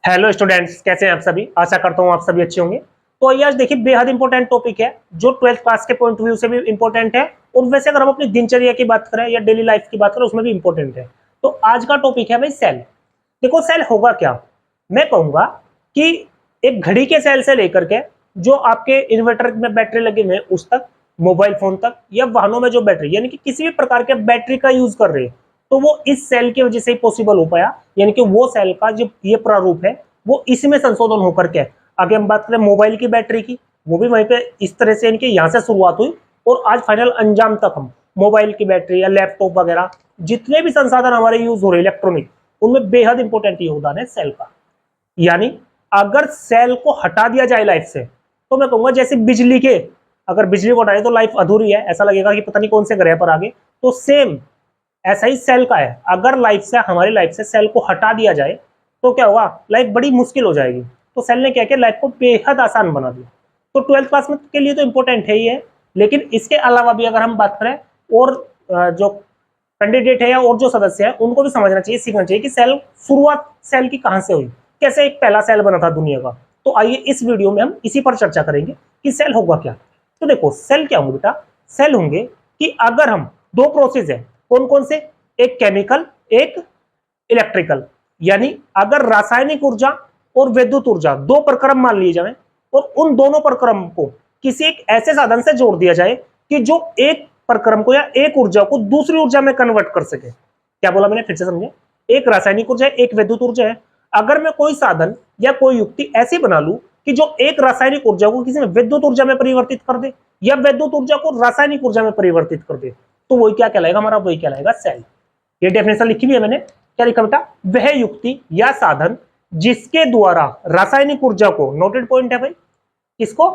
Hello students, कैसे हैं आप सभी। आशा करता हूं आप सभी अच्छे होंगे। तो ये आज देखिए बेहद इंपॉर्टेंट टॉपिक है जो 12th क्लास के पॉइंट ऑफ व्यू से भी इंपॉर्टेंट है और वैसे अगर हम अपनी दिनचर्या की बात करें या डेली लाइफ की बात करें उसमें भी इंपॉर्टेंट है। तो आज का टॉपिक है भाई सेल। देखो सेल होगा क्या। मैं कहूंगा कि एक घड़ी के सेल से लेकर के जो आपके इन्वर्टर में बैटरी लगे हुए उस तक, मोबाइल फोन तक या वाहनों में जो बैटरी यानी कि किसी भी प्रकार के बैटरी का यूज कर रहे हैं, तो वो इस सेल की वजह से ही पॉसिबल हो पाया। यानी कि वो सेल का जो ये प्रारूप है वो इसी में संशोधन होकर के आगे हम बात करें मोबाइल की बैटरी की, वो भी वहीं पे इस तरह से इनके यहाँ से शुरुआत हुई और आज फाइनल अंजाम तक हम मोबाइल की बैटरी या लैपटॉप वगैरह जितने भी संसाधन हमारे यूज हो रहे हैं इलेक्ट्रॉनिक, उनमें बेहद इंपॉर्टेंट योगदान है सेल का। यानी अगर सेल को हटा दिया जाए लाइफ से, तो मैं कहूंगा जैसे बिजली के, अगर बिजली को हटाए तो लाइफ अधूरी है, ऐसा लगेगा कि पता नहीं कौन से ग्रह पर आगे। तो सेम ऐसा ही सेल का है। अगर लाइफ से, हमारी लाइफ से सेल को हटा दिया जाए तो क्या होगा, लाइफ बड़ी मुश्किल हो जाएगी। तो सेल ने क्या किया, लाइफ को बेहद आसान बना दिया। तो 12th क्लास में के लिए तो इंपॉर्टेंट है ही है, लेकिन इसके अलावा भी अगर हम बात करें और जो कैंडिडेट है या और जो सदस्य है उनको भी समझना चाहिए, सीखना चाहिए कि सेल, शुरुआत सेल की कहां से हुई, कैसे एक पहला सेल बना था दुनिया का। तो आइए इस वीडियो में हम इसी पर चर्चा करेंगे कि सेल होगा क्या। तो देखो सेल क्या होंगे बेटा, सेल होंगे कि अगर हम दो प्रोसेस है, कौन कौन से, एक केमिकल एक इलेक्ट्रिकल, यानी अगर रासायनिक ऊर्जा और विद्युत ऊर्जा दो प्रक्रम मान लिए जाए और उन दोनों प्रक्रम को किसी एक ऐसे साधन से जोड़ दिया जाए कि जो एक प्रक्रम को या एक ऊर्जा को दूसरी ऊर्जा में कन्वर्ट कर सके। क्या बोला मैंने, फिर से समझे। एक रासायनिक ऊर्जा है, एक विद्युत ऊर्जा है। अगर मैं कोई साधन या कोई युक्ति ऐसी बना लूं कि जो एक रासायनिक ऊर्जा को किसी में विद्युत ऊर्जा में परिवर्तित कर दे या विद्युत ऊर्जा को रासायनिक ऊर्जा में परिवर्तित कर दे, तो वही क्या कहलाएगा, हमारा वही कहलाएगा सेल। ये डेफिनेशन लिखी हुई है मैंने, क्या लिखा बेटा, वह युक्ति या साधन जिसके द्वारा रासायनिक ऊर्जा को, नोटेड पॉइंट है भाई, किसको,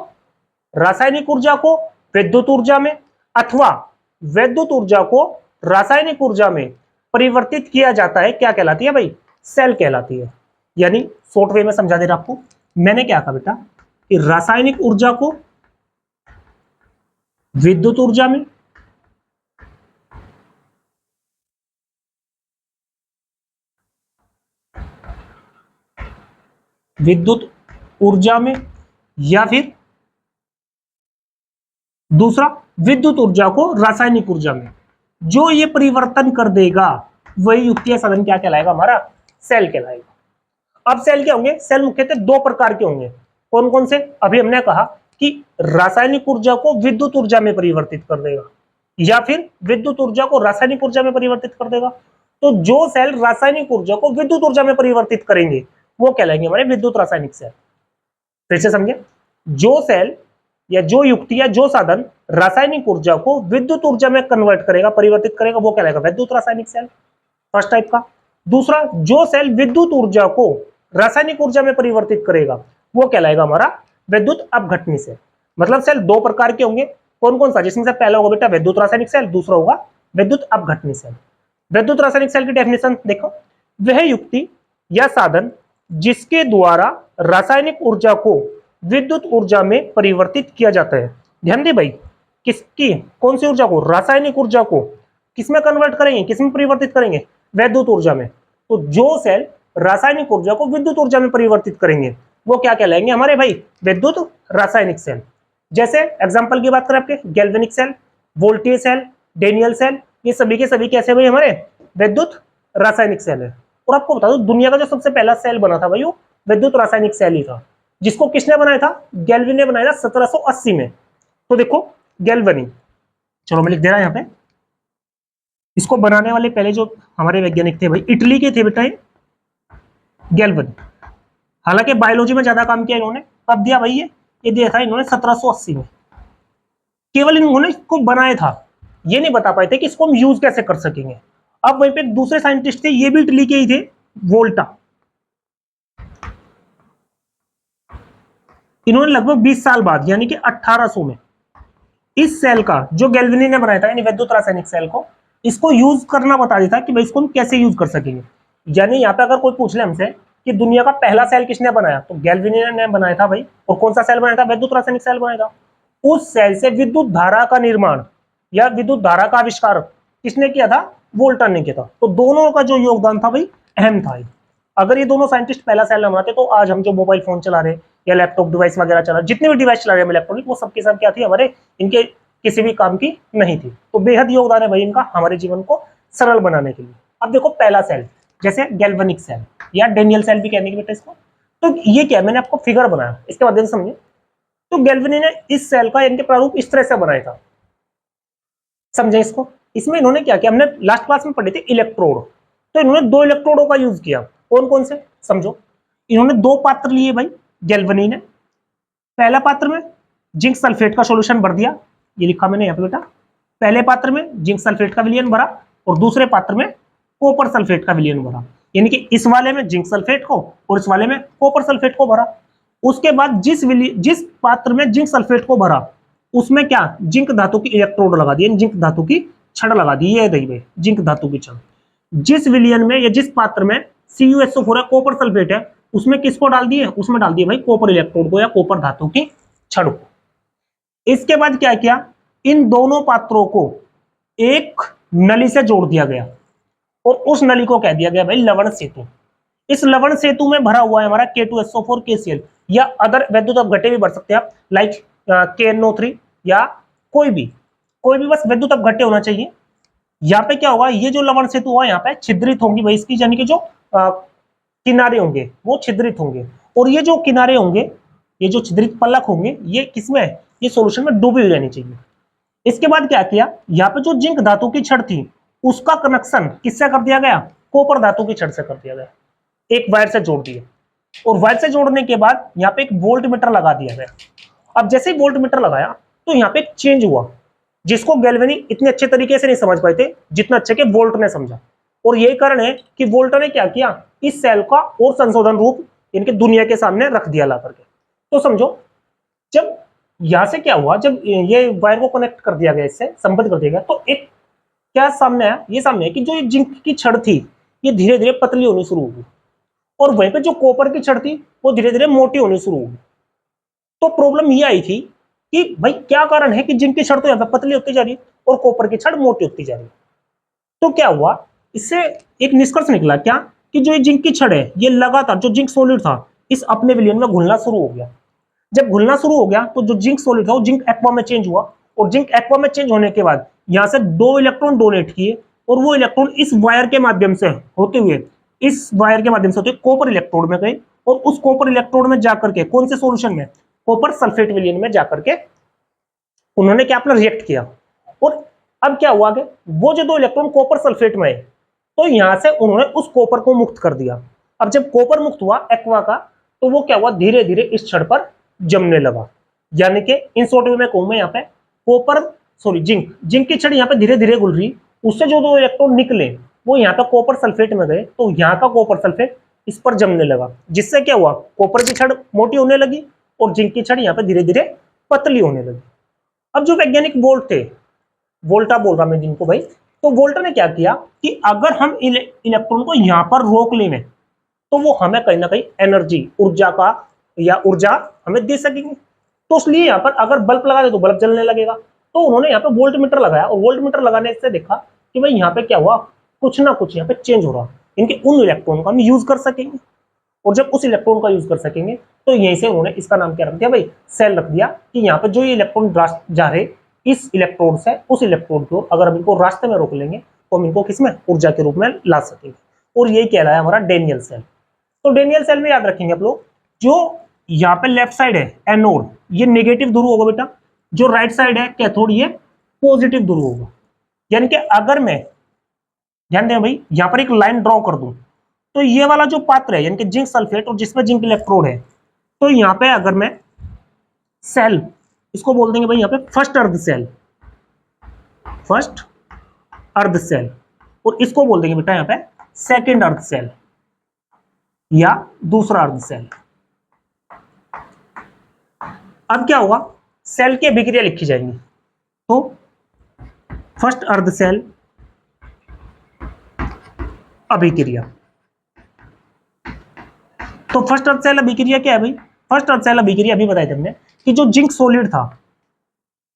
रासायनिक ऊर्जा को विद्युत ऊर्जा में अथवा विद्युत ऊर्जा को रासायनिक ऊर्जा में परिवर्तित किया जाता है, क्या कहलाती है भाई, सेल कहलाती है। यानी शॉर्ट वे में समझा दे रहा आपको, मैंने क्या कहा बेटा कि रासायनिक ऊर्जा को विद्युत ऊर्जा में, विद्युत ऊर्जा में या फिर दूसरा विद्युत ऊर्जा को रासायनिक ऊर्जा में, जो ये परिवर्तन कर देगा वही युक्ति या साधन क्या कहलाएगा, हमारा सेल कहलाएगा। अब सेल क्या होंगे, सेल मुख्यतः दो प्रकार के होंगे। कौन कौन से, अभी हमने कहा कि रासायनिक ऊर्जा को विद्युत ऊर्जा में परिवर्तित कर देगा या फिर विद्युत ऊर्जा को रासायनिक ऊर्जा में परिवर्तित कर देगा। तो जो सेल रासायनिक ऊर्जा को विद्युत ऊर्जा में परिवर्तित करेंगे वो कहलाएंगे हमारे विद्युत रासायनिक सेल। फिर से समझे, जो सेल या जो युक्ति या जो साधन रासायनिक ऊर्जा को विद्युत ऊर्जा में कन्वर्ट करेगा, परिवर्तित करेगा, वो कहलाएगा विद्युत रासायनिक सेल, फर्स्ट टाइप का। दूसरा, जो सेल विद्युत ऊर्जा को रासायनिक ऊर्जा में परिवर्तित करेगा वो कहलाएगा हमारा विद्युत अपघटनी सेल। मतलब सेल दो प्रकार के होंगे। कौन कौन सा, जिसमें से पहला होगा बेटा विद्युत रासायनिक सेल, दूसरा होगा विद्युत अपघटनी सेल। विद्युत रासायनिक सेल की डेफिनेशन देखो, वह युक्ति या साधन जिसके द्वारा रासायनिक ऊर्जा को विद्युत ऊर्जा में परिवर्तित किया जाता है। ध्यान दे भाई, किसकी, कौन सी ऊर्जा को, रासायनिक ऊर्जा को किसमें कन्वर्ट करेंगे, किसमें परिवर्तित करेंगे, विद्युत ऊर्जा में। तो जो सेल रासायनिक ऊर्जा को विद्युत ऊर्जा में परिवर्तित करेंगे वो क्या कहलाएंगे हमारे भाई, विद्युत रासायनिक सेल। जैसे एग्जांपल की बात करें आपके galvanic cell, voltage cell, Daniell cell, ये सभी के सभी कैसे भाई हमारे विद्युत रासायनिक सेल है। और आपको बता दो दुनिया का जो सबसे पहला सेल बना था भाई वो विद्युत रासायनिक सेल ही था, जिसको किसने बनाया था, गैल्विन ने बनाया था 1780 में। तो देखो गैल्वनी, चलो मैं लिख दे रहा यहाँ पे, इसको बनाने वाले पहले जो हमारे वैज्ञानिक थे भाई इटली के थे बेटा, ये गैल्वनी। हालांकि बायोलॉजी में ज्यादा काम किया इन्होंने, कब दिया भाई, ये दिया था इन्होंने 1780 में। केवल इन्होंने इसको बनाया था, ये नहीं बता पाए थे कि इसको हम यूज कैसे कर सकेंगे। अब वहीं पे दूसरे साइंटिस्ट थे, ये भी इटली के ही थे, वोल्टा। इन्होंने लगभग 20 साल बाद यानी कि 1800 में इस सेल का जो गैल्वेनी ने बनाया था यानी विद्युत रासायनिक सेल को, इसको यूज करना बता दिया था कि भाई इसको हम कैसे यूज कर सकेंगे। यानी यहाँ पे अगर कोई पूछ ले हमसे कि दुनिया का पहला सेल किसने बनाया, तो गैल्वेनी ने बनाया था भाई। और कौन सा सेल बनाया था, विद्युत रासायनिक सेल बनाया था। उस सेल से विद्युत धारा का निर्माण या विद्युत धारा का आविष्कार किसने किया था, वोल्टा ने किया था। तो दोनों का जो योगदान था भाई अहम था। अगर ये दोनों साइंटिस्ट पहला सेल ना बनाते तो आज हम जो मोबाइल फोन चला रहे हैं या लैपटॉप डिवाइस वगैरह चला रहे, जितने भी डिवाइस चला रहे हैं इलेक्ट्रॉनिक, वो सबके सब क्या थी, हमारे इनके किसी भी काम की नहीं थी। तो बेहद योगदान है भाई इनका हमारे जीवन को सरल बनाने के लिए। अब देखो पहला सेल, जैसे गैल्वेनिक सेल या डेनियल सेल भी कहने की बेटा इसको। तो ये क्या, मैंने आपको फिगर बनाया, इसके माध्यम से समझे। तो गैल्वेनी ने इस सेल का इनके प्रारूप इस तरह से बनाया था, समझे इसको। इसमें इन्होंने क्या किया, हमने लास्ट क्लास में पढ़े थे इलेक्ट्रोड, तो इन्होंने दो इलेक्ट्रोडों का यूज किया। कौन कौन से, समझो। इन्होंने दो पात्र लिए भाई गैल्वेनी ने। पहला पात्र में जिंक सल्फेट का सॉल्यूशन भर दिया, ये लिखा मैंने यहाँ पे बेटा। पहले पात्र में जिंक सल्फेट का विलयन भरा और दूसरे पात्र में कॉपर सल्फेट का विलयन भरा, यानी कि इस वाले में जिंक सल्फेट को और इस वाले में कॉपर सल्फेट को भरा। उसके बाद जिस पात्र में जिंक सल्फेट को भरा उसमें क्या, जिंक धातु की इलेक्ट्रोड लगा दी, जिंक धातु की छड़ लगा दी, ये रही भाई जिंक धातु की छड़। जिस विलयन में या जिस पात्र में CuSO4 है, कॉपर सल्फेट है, उसमें किसको डाल दिए, उसमें डाल दिए भाई कॉपर इलेक्ट्रोड को या कॉपर धातु की छड़ को। इसके बाद क्या किया, इन दोनों पात्रों को एक नली से जोड़ दिया गया और उस नली को कह दिया गया भाई लवण सेतु। इस लवण सेतु में भरा हुआ है हमारा K2SO4 KCl या अदर वैद्युत अपघट्य भी भर सकते हैं आप, लाइक KNO3 या कोई भी बस वैद्युत अपघट्य होना चाहिए। यहाँ पे क्या होगा, ये जो लवण सेतु हुआ यहाँ पे छिद्रित होंगी भाई इसकी, यानी कि जो किनारे होंगे वो छिद्रित होंगे, और ये जो किनारे होंगे, ये जो छिद्रित पलक होंगे, ये किसमें, ये सॉल्यूशन में डूबी हुई रहनी चाहिए। इसके बाद क्या किया, यहाँ पे जो जिंक धातु की छड़ थी उसका कनेक्शन किससे कर दिया गया, कॉपर धातु की छड़ से कर दिया गया, एक वायर से जोड़ दिया। और वायर से जोड़ने के बाद यहाँ पे एक वोल्ट मीटर लगा दिया गया। अब जैसे ही वोल्ट मीटर लगाया तो यहाँ पे एक चेंज हुआ, जिसको गैल्वेनी इतने अच्छे तरीके से नहीं समझ पाए थे जितना अच्छे के वोल्ट ने समझा। और यही कारण है कि वोल्ट ने क्या किया, इस सेल का और संशोधन रूप इनके दुनिया के सामने रख दिया ला करके। तो समझो, जब यहां से क्या हुआ, जब ये वायर को कनेक्ट कर दिया गया, इससे संबद्ध कर दिया गया, तो एक क्या सामने आया, ये सामने है कि जो ये जिंक की छड़ थी ये धीरे धीरे पतली होनी शुरू होगी, और वहीं पे जो कॉपर की छड़ थी वो धीरे धीरे मोटी होनी शुरू होगी। तो प्रॉब्लम ये आई थी कि भाई क्या कारण है कि जिंक की छड़ तो यहाँ पे पतली होती जा रही है और कॉपर की छड़ मोटी होती जा रही है। तो क्या हुआ, इससे एक निष्कर्ष निकला क्या, कि जो ये जिंक की छड़ है ये लगातार जो जिंक सॉलिड था इस अपने विलयन में घुलना शुरू हो गया। जब घुलना शुरू हो गया तो जो जिंक सॉलिड था वो जिंक एक्वा में चेंज हुआ, और जिंक एक्वा में चेंज होने के बाद यहां से दो इलेक्ट्रॉन डोनेट किए, और वो इलेक्ट्रॉन इस वायर के माध्यम से होते हुए कॉपर इलेक्ट्रोड में गए, और उस कॉपर इलेक्ट्रोड में जाकर के कौन से सॉल्यूशन में, कॉपर सल्फेट विलयन में जाकर के उन्होंने क्या अपना रिएक्ट किया। और अब क्या हुआ कि वो जो दो इलेक्ट्रॉन कॉपर सल्फेट में है, तो यहां से उन्होंने उस कॉपर को मुक्त कर दिया। अब जब कॉपर मुक्त हुआ एक्वा का, तो वो क्या हुआ, धीरे धीरे इस छड़ पर जमने लगा। यानी कि इन शॉर्ट में मैं कहूंगा यहाँ पे जिंक की छड़ यहाँ पे धीरे धीरे घुल रही, उससे जो दो इलेक्ट्रॉन निकले वो यहाँ पे कॉपर सल्फेट में गए, तो यहाँ का कॉपर सल्फेट इस पर जमने लगा, जिससे क्या हुआ, कॉपर की छड़ मोटी होने लगी और जिंक की छड़ यहाँ पे धीरे धीरे पतली होने लगी। अब जो वैज्ञानिक वोल्टा बोल रहा मैं जिनको भाई, तो वोल्टा ने क्या किया कि अगर हम इलेक्ट्रॉन को यहाँ पर रोक लेंगे तो वो हमें कहीं ना कहीं एनर्जी, ऊर्जा हमें दे सकेंगे। तो इसलिए यहाँ पर अगर बल्ब लगा दे तो बल्ब जलने लगेगा। तो उन्होंने यहाँ पे वोल्ट मीटर लगाया, और वोल्ट मीटर लगाने से देखा कि भाई यहाँ पे क्या हुआ, कुछ ना कुछ यहाँ पे चेंज हो रहा, इनके उन इलेक्ट्रॉन का हम यूज कर सकेंगे। और जब उस इलेक्ट्रॉन का यूज कर सकेंगे तो यहीं से उन्होंने इसका नाम क्या रख दिया भाई, सेल रख दिया, कि यहाँ पे जो ये इलेक्ट्रॉन जा रहे इस इलेक्ट्रोड से उस इलेक्ट्रोड को अगर हम इनको रास्ते में रोक लेंगे तो हम इनको किसमें, ऊर्जा के रूप में ला सकेंगे। और यही कहलाया हमारा डेनियल सेल। तो डेनियल सेल में याद रखेंगे आप लोग, जो यहाँ पे लेफ्ट साइड है एनोड, ये नेगेटिव ध्रुव होगा बेटा, जो राइट साइड है कैथोड, ये पॉजिटिव ध्रुव होगा। यानी कि अगर मैं ध्यान दें भाई, यहाँ पर एक लाइन ड्रॉ कर दूं, तो ये वाला जो पात्र है यानी कि जिंक सल्फेट और जिसमें जिंक इलेक्ट्रोड है, तो यहाँ पे अगर मैं सेल, इसको बोल देंगे भाई यहाँ पे फर्स्ट अर्ध सेल, और इसको बोल देंगे बेटा यहाँ पे सेकंड अर्ध सेल या दूसरा अर्ध सेल। अब क्या हुआ, सेल की अभिक्रिया लिखी जाएंगी। तो फर्स्ट अर्ध सेल अभिक्रिया, तो फर्स्ट अर्ध सेल अभिक्रिया क्या है भाई, फर्स्ट अर्ध सेल अभिक्रिया अभी बताया हमने कि जो जिंक सॉलिड था,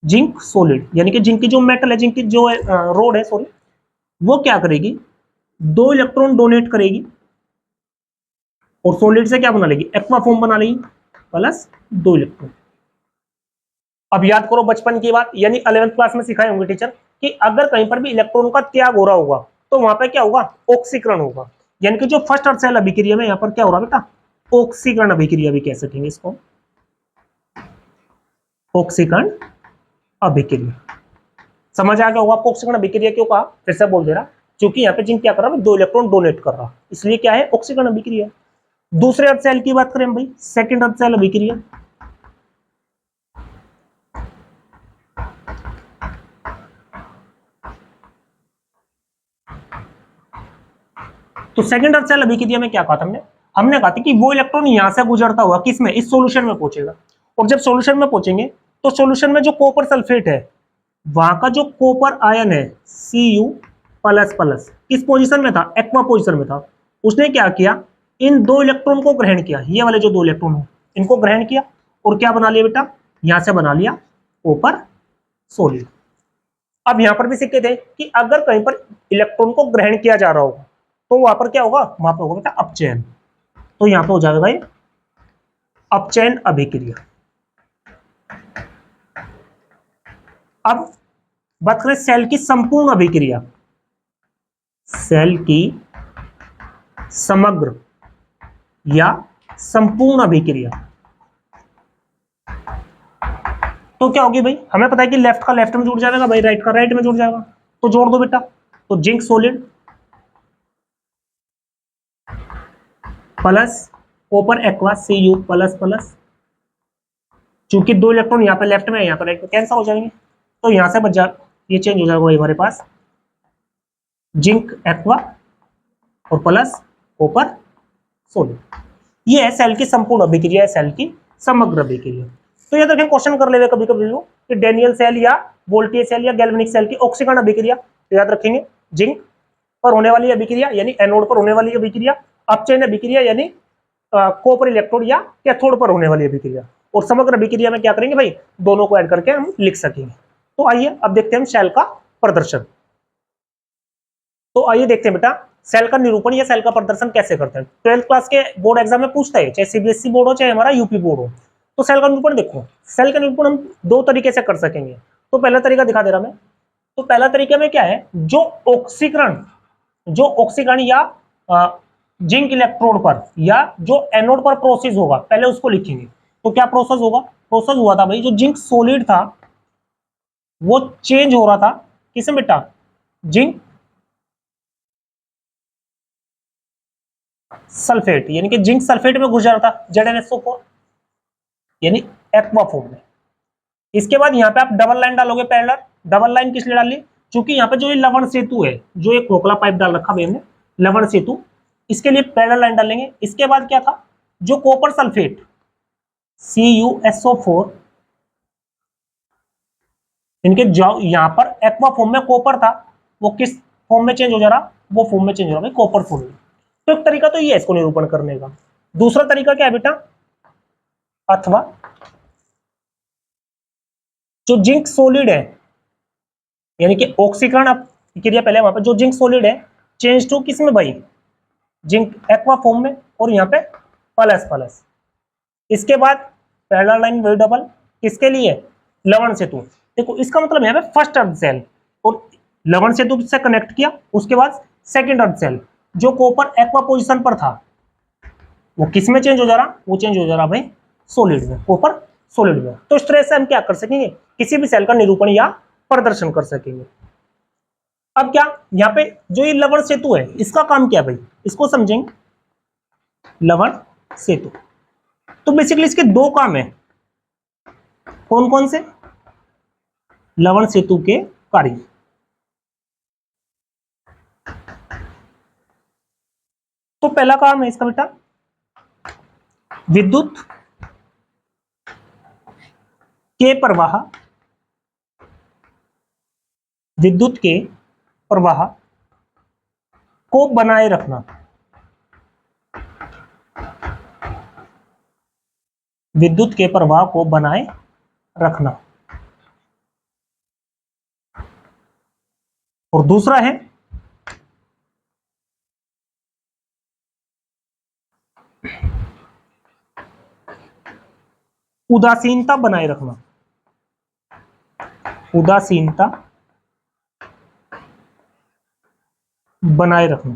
जिंक सॉलिड यानी कि जिंक की जो मेटल है, जिंक की जो रोड है सॉरी, वो क्या करेगी, दो इलेक्ट्रॉन डोनेट करेगी और सॉलिड से क्या बना लेगी, एक्वा फॉर्म बना लेगी, प्लस 2 इलेक्ट्रॉन। अब याद करो बचपन की बात, यानी 11th क्लास में सिखाए होंगे टीचर कि अगर कहीं पर भी इलेक्ट्रॉन का त्याग हो रहा होगा तो वहां पे क्या होगा, ऑक्सीकरण होगा। यानी कि जो फर्स्ट अर्थ सेल अभिक्रिया में यहाँ पर क्या हो रहा बेटा, ऑक्सीकरण अभिक्रिया भी कह सकेंगे इसको, ऑक्सीकरण अभिक्रिया। समझ आ गया होगा आपको ऑक्सीकरण अभिक्रिया क्यों कहा, फिर से बोल दे रहा, क्योंकि यहाँ पे जिंक क्या कर रहा है, 2 इलेक्ट्रॉन डोनेट कर रहा, इसलिए क्या है, ऑक्सीकरण अभिक्रिया। दूसरे अर्थ सेल की बात करें भाई, सेकंड अर्थ सेल अभिक्रिया। तो सेकंड अर्थ सेल अभिक्रिया में क्या कहा था हमने, हमने कहा था कि वो इलेक्ट्रॉन यहां से गुजरता हुआ किसमें, इस सॉल्यूशन में पहुंचेगा, और जब सॉल्यूशन में पहुंचेंगे तो सॉल्यूशन में जो कॉपर सल्फेट है, वहां का जो कॉपर आयन है Cu प्लस प्लस किस पोजीशन में था, एक्वा पोजीशन में था। उसने क्या किया, इन 2 इलेक्ट्रॉन को ग्रहण किया, ये वाले जो 2 इलेक्ट्रॉन है इनको ग्रहण किया, और क्या बना लिया बेटा, यहां से बना लिया कॉपर सॉलिड। अब यहां पर भी सिक्के थे कि अगर कहीं पर इलेक्ट्रॉन को ग्रहण किया जा रहा होगा तो वहां पर क्या होगा, वहां पर होगा बेटा अपचयन। तो यहां पर हो जाएगा भाई अपचयन अभिक्रिया। अब बात करें सेल की संपूर्ण अभिक्रिया, सेल की समग्र या संपूर्ण अभिक्रिया, तो क्या होगी भाई, हमें पता है कि लेफ्ट का लेफ्ट में जुड़ जाएगा भाई, राइट का राइट में जुड़ जाएगा, तो जोड़ दो बेटा। तो zinc solid plus copper aqua Cu plus plus, चूंकि 2 इलेक्ट्रॉन यहाँ पे लेफ्ट में है, यहाँ पे राइट में, कैंसिल हो जाएंगे, तो यहां से बच जा, ये चेंज हो जाएगा भाई हमारे पास जिंक एक्वा और प्लस कॉपर सॉलिड। ये है सेल की संपूर्ण अभिक्रिया, है सेल की समग्र अभिक्रिया। तो ये देखें क्वेश्चन कर ले कभी कभी कि डेनियल सेल या वोल्टीय सेल या गैल्वेनिक सेल की ऑक्सीकरण अभिक्रिया, तो याद रखेंगे जिंक पर होने वाली अभिक्रिया यानी एनोड पर होने वाली अभिक्रिया, अपचयन अभिक्रिया यानी कॉपर इलेक्ट्रोड या कैथोड पर होने वाली अभिक्रिया, और समग्र अभिक्रिया में क्या करेंगे भाई, दोनों को ऐड करके हम लिख सकेंगे। तो आइए अब देखते हैं हम सेल का प्रदर्शन। तो आइए देखते हैं बेटा सेल का निरूपण या सेल का प्रदर्शन कैसे करते हैं। 12th क्लास के बोर्ड एग्जाम में पूछता है, चाहे सीबीएसई बोर्ड हो चाहे हमारा यूपी बोर्ड हो। तो सेल का निरूपण देखो, सेल का निरूपण हम 2 तरीके से कर सकेंगे। तो पहला तरीका दिखा दे रहा मैं। तो पहला तरीका में क्या है, जो ऑक्सीकरण या जिंक इलेक्ट्रोड पर या जो एनोड पर प्रोसेस होगा पहले उसको लिखेंगे। तो क्या प्रोसेस होगा, प्रोसेस हुआ था भाई, जो जिंक सॉलिड था वो चेंज हो रहा था किसमें बेटा, जिंक सल्फेट, यानी कि जिंक सल्फेट में घुस जा रहा था ZnSO4 यानी एक्वा फॉर्म में। इसके बाद यहाँ पे आप डबल लाइन डालोगे पैरेलल, डबल लाइन किस लिए डाली, क्योंकि यहाँ पे जो ये लवण सेतु है, जो एक खोखला पाइप डाल रखा हमने लवण सेतु, इसके लिए पैरेलल लाइन डालेंगे। इसके बाद क्या था, जो कॉपर सल्फेट CuSO4, इनके यहाँ पर एक्वा फॉर्म में कॉपर था, वो किस फॉर्म में चेंज हो जा रहा, वो फॉर्म में चेंज हो रहा है कॉपर फॉर्म में। तो एक तरीका तो ये है इसको निरूपण करने का। दूसरा तरीका क्या है बेटा, अथवा जो जिंक सॉलिड है यानी कि ऑक्सीकरण क्रिया पहले वहां पे जो जिंक सॉलिड है चेंज टू किस में भाई, जिंक एक्वा फॉर्म में, और यहाँ पे प्लस प्लस। इसके बाद पैरेलल लाइन वही डबल किसके लिए, लवण सेतु। देखो इसका मतलब यहाँ पे फर्स्ट अर्थ सेल और लवण सेतु से कनेक्ट किया, उसके बाद सेकंड अर्थ सेल जो कॉपर एक्वा पोजीशन पर था वो किस में चेंज हो जा रहा, वो चेंज हो जा रहा भाई सॉलिड में, कॉपर सॉलिड में। तो इस तरह से हम क्या कर सकेंगे, किसी भी सेल का निरूपण या प्रदर्शन कर सकेंगे। अब क्या यहाँ पे जो ये लवण सेतु है इसका काम क्या है भाई, इसको समझेंगे। लवण सेतु, तो बेसिकली इसके 2 काम है, कौन कौन से, लवण सेतु के कार्य। तो पहला काम है इसका बेटा विद्युत के प्रवाह, विद्युत के प्रवाह को बनाए रखना, विद्युत के प्रवाह को बनाए रखना। और दूसरा है उदासीनता बनाए रखना, उदासीनता बनाए रखना।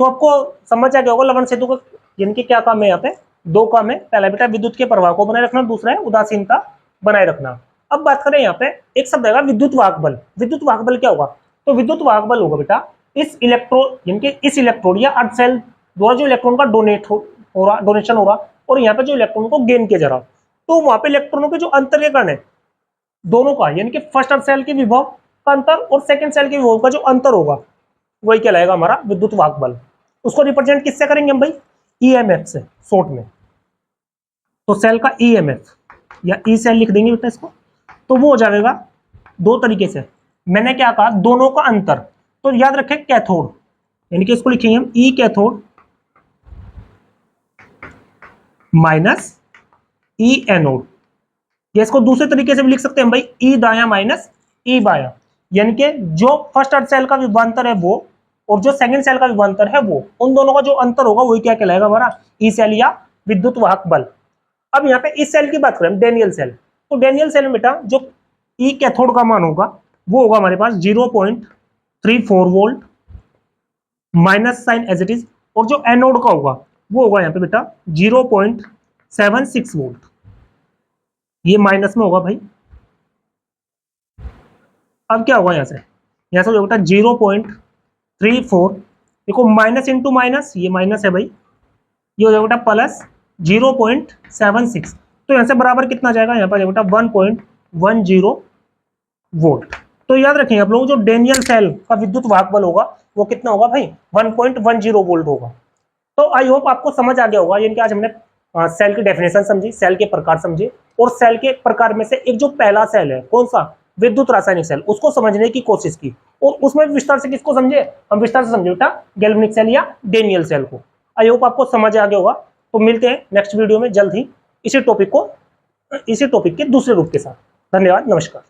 तो आपको समझ आ गया होगा लवण सेतु का यानी कि क्या काम है यहाँ पे, दो काम है। पहला बेटा विद्युत के प्रवाह को बनाए रखना, दूसरा है उदासीनता बनाए रखना। अब बात करें यहाँ पे एक शब्द आएगा विद्युत वाहक बल। विद्युत वाहक बल क्या होगा, तो विद्युत वाहक बल होगा बेटा इस इलेक्ट्रोड यानी कि इस इलेक्ट्रोड या अर्ध सेल द्वारा जो इलेक्ट्रॉन का डोनेशन हो रहा और यहाँ पे जो इलेक्ट्रॉन को गेन किया जा रहा, तो वहां पे इलेक्ट्रॉनों के जो अंतर के कारण है दोनों का, यानी कि फर्स्ट अर्ध सेल के विभव का अंतर और सेकंड सेल के विभव का जो अंतर होगा वही कहलाएगा हमारा विद्युत वाहक बल। उसको रिप्रेजेंट किससे करेंगे हम भाई, ईएमएफ से शॉर्ट में। तो सेल का ईएमएफ या ई सेल लिख देंगे बेटा इसको, तो वो हो जाएगा दो तरीके से। मैंने क्या कहा, दोनों का अंतर, तो याद रखें कैथोड, यानी कि इसको लिखेंगे हम ई कैथोड माइनस ई एनोड, या इसको दूसरे तरीके से भी लिख सकते हैं हम भाई ई दाया माइनस ई बाया, यानी कि जो फर्स्ट अर्ध सेल का विभवांतर है वो और जो सेकंड सेल का विभवांतर है वो, उन दोनों का जो अंतर होगा वही क्या कहलाएगा हमारा ई सेल या विद्युत वाहक बल। अब यहाँ पे इस सेल की बात करें डेनियल सेल, तो डेनियल सेल में बेटा जो ई कैथोड का मान होगा वो होगा हमारे पास 0.34 volt minus sign as it is, और जो एनोड का होगा वो होगा यहाँ पे बेटा 0.76 वोल्ट, ये माइनस में होगा भाई। अब क्या होगा यहाँ से हो जाएगा 0.34, देखो माइनस इंटू माइनस, ये माइनस है भाई, ये हो जाएगा बेटा प्लस 0.76, तो यहाँ से बराबर कितना जाएगा, यहाँ पर बेटा 1.10 वोल्ट। तो याद रखेंगे आप लोग जो डेनियल सेल का विद्युत वाहक बल होगा वो कितना होगा भाई 1.10 वोल्ट होगा। तो आई होप आपको समझ आ गया होगा, यानी कि आज हमने सेल की डेफिनेशन समझी, सेल के प्रकार समझे, और सेल के प्रकार में से एक जो पहला सेल है कौन सा, विद्युत रासायनिक सेल, उसको समझने की कोशिश की, और उसमें विस्तार से किसको समझे, हम विस्तार से समझे बेटा गैल्वेनिक सेल या डेनियल सेल को। आई होप आपको समझ आ गया होगा। तो मिलते हैं नेक्स्ट वीडियो में जल्द ही इसी टॉपिक के दूसरे रूप के साथ। धन्यवाद, नमस्कार।